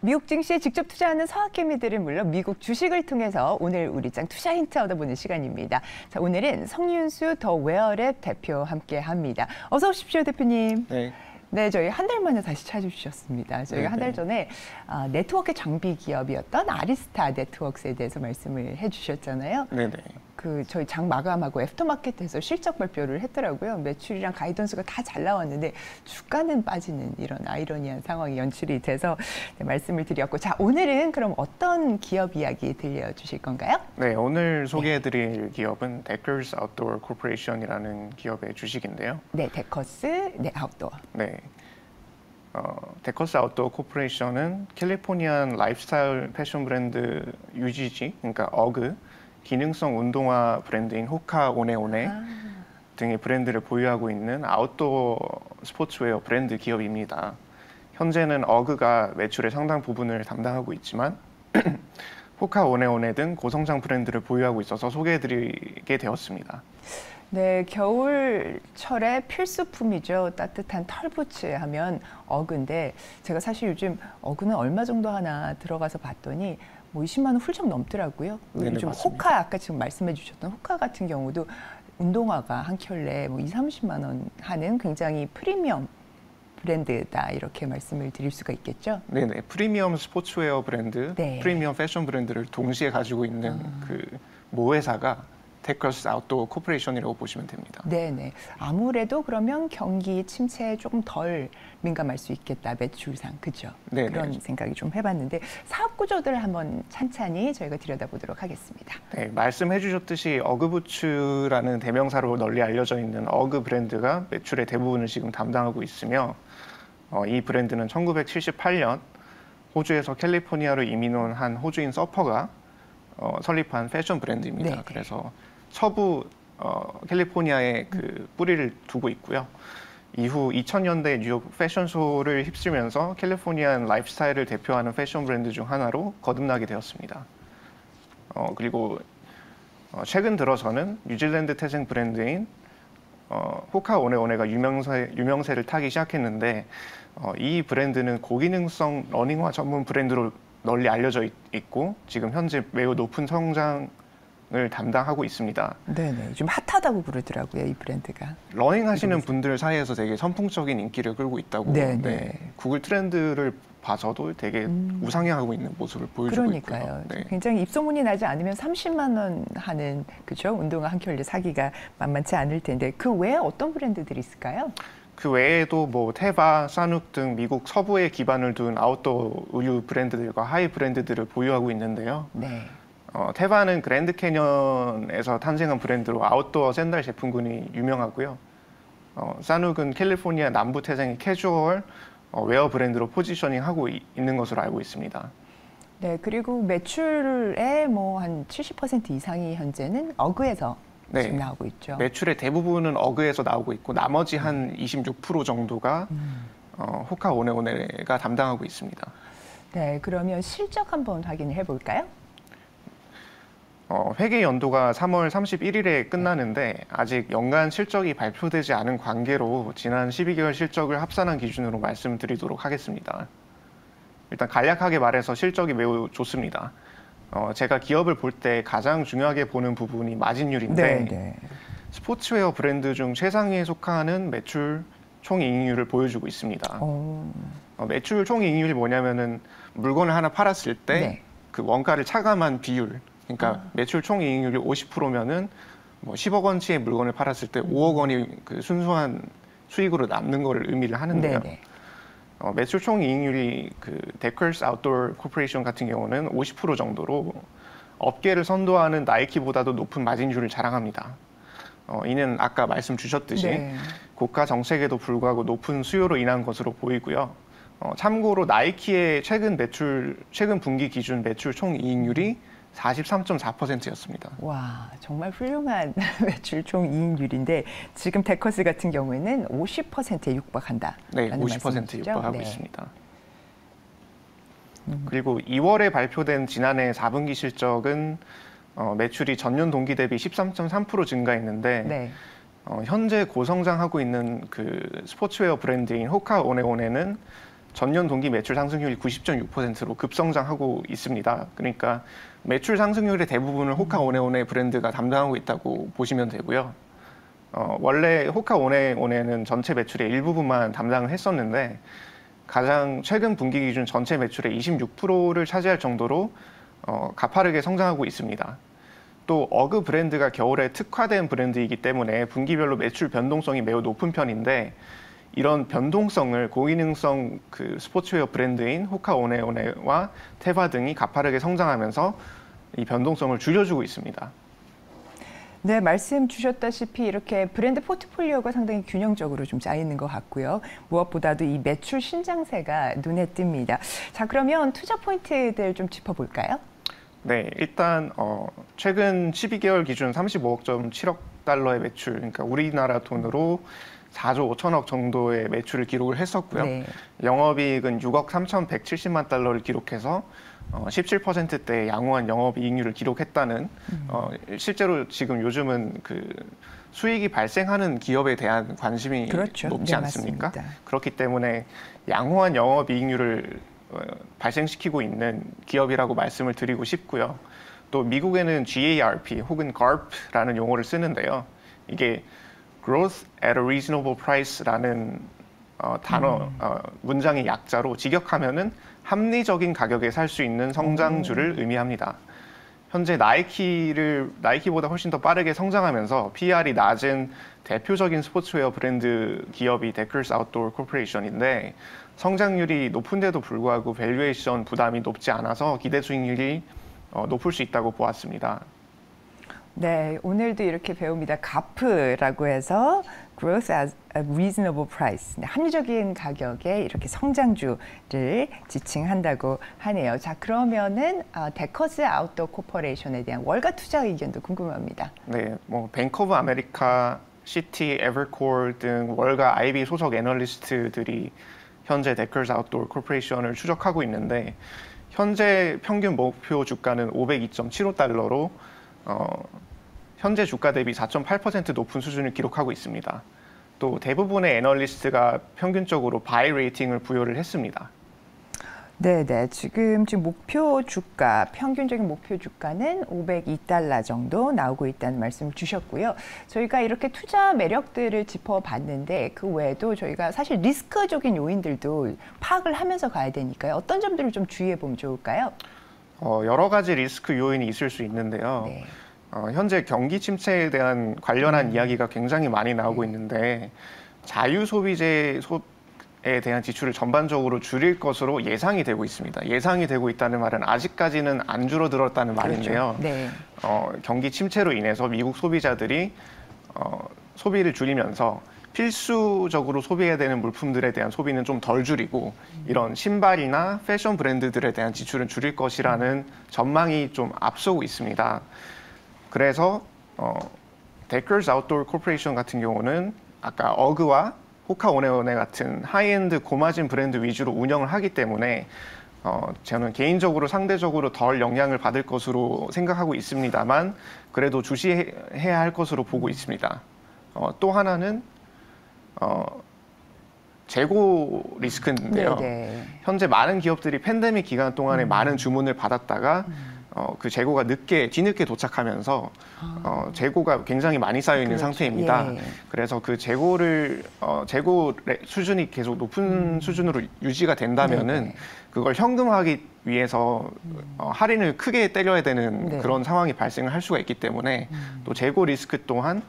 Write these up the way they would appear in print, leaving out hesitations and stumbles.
미국 증시에 직접 투자하는 서학개미들은 물론 미국 주식을 통해서 오늘 우리장 투자 힌트 얻어보는 시간입니다. 자, 오늘은 성윤수 더 웨어랩 대표 함께합니다. 어서 오십시오, 대표님. 네. 네, 저희 한 달 만에 다시 찾아주셨습니다. 저희가 한 달 전에 네트워크 장비 기업이었던 아리스타 네트워크스에 대해서 말씀을 해주셨잖아요. 네네. 저희 장 마감하고 애프터마켓에서 실적 발표를 했더라고요. 매출이랑 가이던스가 다 잘 나왔는데 주가는 빠지는 이런 아이러니한 상황이 연출이 돼서 말씀을 드렸고, 자, 오늘은 그럼 어떤 기업 이야기 들려주실 건가요? 네, 오늘 소개해드릴 기업은 데커스 아웃도어 코퍼레이션이라는 기업의 주식인데요. 네, 데커스, 네, 아웃도어. 네. 데커스 아웃도어 코퍼레이션은 캘리포니안 라이프스타일 패션 브랜드 UGG, 그러니까 어그, 기능성 운동화 브랜드인 호카 오네오네 등의 브랜드를 보유하고 있는 아웃도어 스포츠웨어 브랜드 기업입니다. 현재는 어그가 매출의 상당 부분을 담당하고 있지만 호카 오네오네 등 고성장 브랜드를 보유하고 있어서 소개해드리게 되었습니다. 네, 겨울철의 필수품이죠. 따뜻한 털부츠 하면 어그인데, 제가 사실 요즘 어그는 얼마 정도 하나 들어가서 봤더니 뭐 20만 원 훌쩍 넘더라고요. 네네, 요즘 맞습니다. 호카, 아까 지금 말씀해 주셨던 호카 같은 경우도 운동화가 한 켤레 뭐 30만 원 하는 굉장히 프리미엄 브랜드다, 이렇게 말씀을 드릴 수가 있겠죠. 네네, 프리미엄 스포츠웨어 브랜드, 네. 프리미엄 패션 브랜드를 동시에 가지고 있는 그 모 회사가 데커스 아웃도어 코퍼레이션이라고 보시면 됩니다. 네네. 아무래도 그러면 경기 침체에 조금 덜 민감할 수 있겠다, 매출상. 그죠? 네네. 그런 생각이 좀 해봤는데, 사업 구조들을 한번 찬찬히 저희가 들여다보도록 하겠습니다. 네, 말씀해 주셨듯이 어그부츠라는 대명사로 널리 알려져 있는 어그 브랜드가 매출의 대부분을 지금 담당하고 있으며, 이 브랜드는 1978년 호주에서 캘리포니아로 이민 온 한 호주인 서퍼가 설립한 패션 브랜드입니다. 네. 그래서 서부 캘리포니아에 그 뿌리를 두고 있고요. 이후 2000년대 뉴욕 패션쇼를 휩쓸면서 캘리포니안 라이프스타일을 대표하는 패션 브랜드 중 하나로 거듭나게 되었습니다. 그리고 최근 들어서는 뉴질랜드 태생 브랜드인 호카 오네오네가 유명세를 타기 시작했는데, 이 브랜드는 고기능성 러닝화 전문 브랜드로 널리 알려져 있고 지금 현재 매우 높은 성장을 담당하고 있습니다. 네네. 좀 핫하다고 그러더라고요, 이 브랜드가. 러닝 하시는 분들 사이에서 되게 선풍적인 인기를 끌고 있다고. 네네. 네, 구글 트렌드를 봐서도 되게 우상향하고 있는 모습을 보여주고 그러니까요. 있고요. 네. 굉장히 입소문이 나지 않으면 30만 원 하는, 그죠? 운동화 한 켤레 사기가 만만치 않을 텐데, 그 외에 어떤 브랜드들이 있을까요? 그 외에도 뭐 테바, 사눅 등 미국 서부에 기반을 둔 아웃도어 의류 브랜드들과 하이 브랜드들을 보유하고 있는데요. 네. 테바는 그랜드 캐년에서 탄생한 브랜드로 아웃도어 샌들 제품군이 유명하고요. 사눅은 캘리포니아 남부 태생의 캐주얼 웨어 브랜드로 포지셔닝하고 있는 것으로 알고 있습니다. 네, 그리고 매출의 뭐 한 70% 이상이 현재는 어그에서 네. 지금 나오고 있죠. 매출의 대부분은 어그에서 나오고 있고 나머지 한 26% 정도가 호카 오네오네가 담당하고 있습니다. 네, 그러면 실적 한번 확인해 볼까요? 회계 연도가 3월 31일에 끝나는데 아직 연간 실적이 발표되지 않은 관계로 지난 12개월 실적을 합산한 기준으로 말씀드리도록 하겠습니다. 일단 간략하게 말해서 실적이 매우 좋습니다. 제가 기업을 볼 때 가장 중요하게 보는 부분이 마진율인데, 네. 스포츠웨어 브랜드 중 최상위에 속하는 매출 총이익률을 보여주고 있습니다. 매출 총이익률이 뭐냐면은 물건을 하나 팔았을 때 그 원가를 차감한 비율, 그러니까 매출 총이익률이 50%면은 뭐 10억 원치의 물건을 팔았을 때 5억 원이 그 순수한 수익으로 남는 거를 의미를 하는데요. 네네. 매출 총이익률이 그 데커스 아웃도어 코퍼레이션 같은 경우는 50% 정도로 업계를 선도하는 나이키보다도 높은 마진율을 자랑합니다. 이는 아까 말씀 주셨듯이 고가 정책에도 불구하고 높은 수요로 인한 것으로 보이고요. 참고로 나이키의 최근 분기 기준 매출 총이익률이 43.4%였습니다. 와, 정말 훌륭한 매출 총이익률인데, 지금 데커스 같은 경우에는 50%에 육박한다. 네, 50%에 육박하고 있습니다. 그리고 2월에 발표된 지난해 4분기 실적은 매출이 전년 동기 대비 13.3% 증가했는데, 현재 고성장하고 있는 그 스포츠웨어 브랜드인 호카 오네오네는 전년 동기 매출 상승률이 90.6%로 급성장하고 있습니다. 그러니까 매출 상승률의 대부분을 호카 오네오네 브랜드가 담당하고 있다고 보시면 되고요. 원래 호카 오네오네는 전체 매출의 일부분만 담당을 했었는데 가장 최근 분기 기준 전체 매출의 26%를 차지할 정도로 가파르게 성장하고 있습니다. 또 어그 브랜드가 겨울에 특화된 브랜드이기 때문에 분기별로 매출 변동성이 매우 높은 편인데 이런 변동성을 고기능성 그 스포츠웨어 브랜드인 호카 오네오네와 테바 등이 가파르게 성장하면서 이 변동성을 줄여주고 있습니다. 네, 말씀 주셨다시피 이렇게 브랜드 포트폴리오가 상당히 균형적으로 좀 짜 있는 것 같고요. 무엇보다도 이 매출 신장세가 눈에 띕니다. 자, 그러면 투자 포인트들 좀 짚어볼까요? 네, 일단 최근 12개월 기준 35.7억 달러의 매출, 그러니까 우리나라 돈으로 4조 5천억 정도의 매출을 기록을 했었고요. 네. 영업이익은 6억 3,170만 달러를 기록해서 17%대의 양호한 영업이익률을 기록했다는 실제로 지금 요즘은 그 수익이 발생하는 기업에 대한 관심이 그렇죠. 높지 네, 않습니까? 맞습니다. 그렇기 때문에 양호한 영업이익률을 발생시키고 있는 기업이라고 말씀을 드리고 싶고요. 또 미국에는 GARP 혹은 GARP라는 용어를 쓰는데요. 이게 Growth at a Reasonable Price라는 단어 문장의 약자로 직역하면은 합리적인 가격에 살 수 있는 성장주를 의미합니다. 현재 나이키보다 훨씬 더 빠르게 성장하면서 PR이 낮은 대표적인 스포츠웨어 브랜드 기업이 데커스 아웃도어 코퍼레이션인데 성장률이 높은데도 불구하고 밸류에이션 부담이 높지 않아서 기대 수익률이 높을 수 있다고 보았습니다. 네, 오늘도 이렇게 배웁니다. 가프라고 해서 Growth at a Reasonable Price, 네, 합리적인 가격에 이렇게 성장주를 지칭한다고 하네요. 자, 그러면은 데커스 아웃도어 코퍼레이션에 대한 월가 투자 의견도 궁금합니다. 네, 뭐 뱅크 오브 아메리카, 시티, 에버코어 등 월가 IB 소속 애널리스트들이 현재 데커스 아웃도어 코퍼레이션을 추적하고 있는데 현재 평균 목표 주가는 502.75달러로 현재 주가 대비 4.8% 높은 수준을 기록하고 있습니다. 또 대부분의 애널리스트가 평균적으로 바이 레이팅을 부여를 했습니다. 네, 지금 목표 주가, 평균적인 목표 주가는 502달러 정도 나오고 있다는 말씀을 주셨고요. 저희가 이렇게 투자 매력들을 짚어봤는데 그 외에도 저희가 사실 리스크적인 요인들도 파악을 하면서 가야 되니까요. 어떤 점들을 좀 주의해 보면 좋을까요? 여러 가지 리스크 요인이 있을 수 있는데요. 네. 현재 경기 침체에 대한 관련한 이야기가 굉장히 많이 나오고 있는데 자유 소비재에 대한 지출을 전반적으로 줄일 것으로 예상이 되고 있습니다. 예상이 되고 있다는 말은 아직까지는 안 줄어들었다는 말인데요. 그렇죠. 네. 경기 침체로 인해서 미국 소비자들이 소비를 줄이면서 필수적으로 소비해야 되는 물품들에 대한 소비는 좀 덜 줄이고 이런 신발이나 패션 브랜드들에 대한 지출은 줄일 것이라는 전망이 좀 앞서고 있습니다. 그래서 데커스 아웃도어 코퍼레이션 같은 경우는 아까 어그와 호카 오네오네 같은 하이엔드 고마진 브랜드 위주로 운영을 하기 때문에 저는 개인적으로 상대적으로 덜 영향을 받을 것으로 생각하고 있습니다만 그래도 주시해야 할 것으로 보고 있습니다. 또 하나는 재고 리스크인데요. 네네. 현재 많은 기업들이 팬데믹 기간 동안에 많은 주문을 받았다가 그 재고가 뒤늦게 도착하면서 재고가 굉장히 많이 쌓여 있는 그렇죠. 상태입니다. 예. 그래서 그 재고 수준이 계속 높은 수준으로 유지가 된다면은 네네. 그걸 현금화하기 위해서 할인을 크게 때려야 되는 네. 그런 상황이 발생을 할 수가 있기 때문에 또 재고 리스크 또한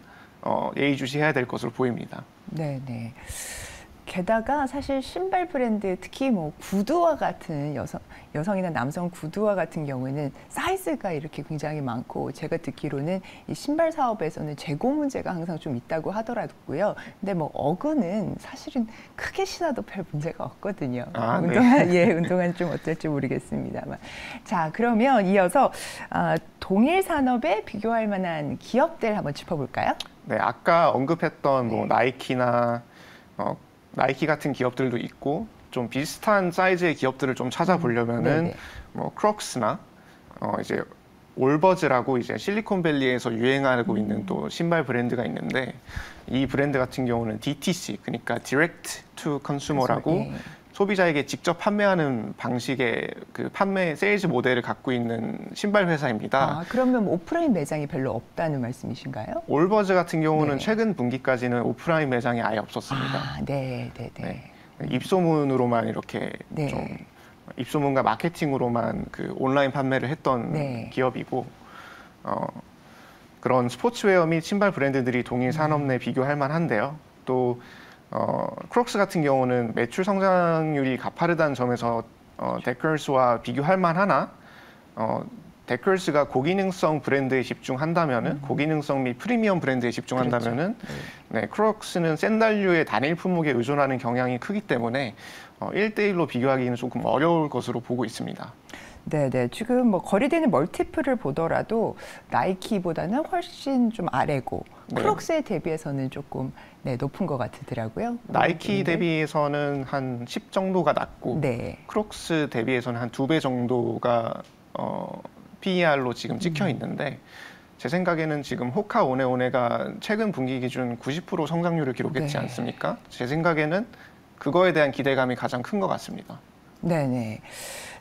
예의주시해야 될 것으로 보입니다. 네. 게다가 사실 신발 브랜드 특히 뭐 구두와 같은 여성이나 남성 구두와 같은 경우에는 사이즈가 이렇게 굉장히 많고 제가 듣기로는 이 신발 사업에서는 재고 문제가 항상 좀 있다고 하더라고요. 근데 뭐 어그는 사실은 크게 신어도 별 문제가 없거든요. 네. 운동화는 좀 어떨지 모르겠습니다만. 자, 그러면 이어서 동일 산업에 비교할 만한 기업들 한번 짚어볼까요? 네, 아까 언급했던 뭐 나이키나 나이키 같은 기업들도 있고 좀 비슷한 사이즈의 기업들을 좀 찾아보려면은 뭐 크록스나 이제 올버즈라고 이제 실리콘밸리에서 유행하고 있는 또 신발 브랜드가 있는데 이 브랜드 같은 경우는 DTC 그러니까 Direct to Consumer라고 소비자에게 직접 판매하는 방식의 그 판매 세일즈 모델을 갖고 있는 신발 회사입니다. 아, 그러면 오프라인 매장이 별로 없다는 말씀이신가요? 올버즈 같은 경우는 네. 최근 분기까지는 오프라인 매장이 아예 없었습니다. 아, 네. 네. 입소문으로만 이렇게 네. 좀 입소문과 마케팅으로만 그 온라인 판매를 했던 네. 기업이고 그런 스포츠웨어 및 신발 브랜드들이 동일 산업 내 비교할 만한데요. 또 크록스 같은 경우는 매출 성장률이 가파르다는 점에서 데컬스와 비교할 만하나 데컬스가 고기능성 브랜드에 집중한다면은 고기능성 및 프리미엄 브랜드에 집중한다면은 그렇죠. 네, 크록스는 샌들류의 단일 품목에 의존하는 경향이 크기 때문에 1대1로 비교하기는 조금 어려울 것으로 보고 있습니다. 네네. 지금 뭐 거래되는 멀티플을 보더라도 나이키보다는 훨씬 좀 아래고 네. 크록스에 대비해서는 조금 높은 것 같더라고요. 나이키 대비해서는 한 10 정도가 낮고 네. 크록스 대비해서는 한 2배 정도가 PER로 지금 찍혀 있는데 제 생각에는 지금 호카 오네오네가 최근 분기 기준 90% 성장률을 기록했지 네. 않습니까? 제 생각에는 그거에 대한 기대감이 가장 큰 것 같습니다. 네네.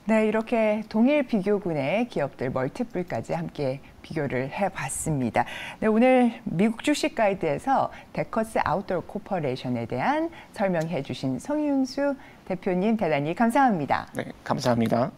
네, 이렇게 동일 비교군의 기업들 멀티플까지 함께 비교를 해봤습니다. 네, 오늘 미국 주식 가이드에서 데커스 아웃도어 코퍼레이션에 대한 설명해 주신 송윤수 대표님 대단히 감사합니다. 네, 감사합니다.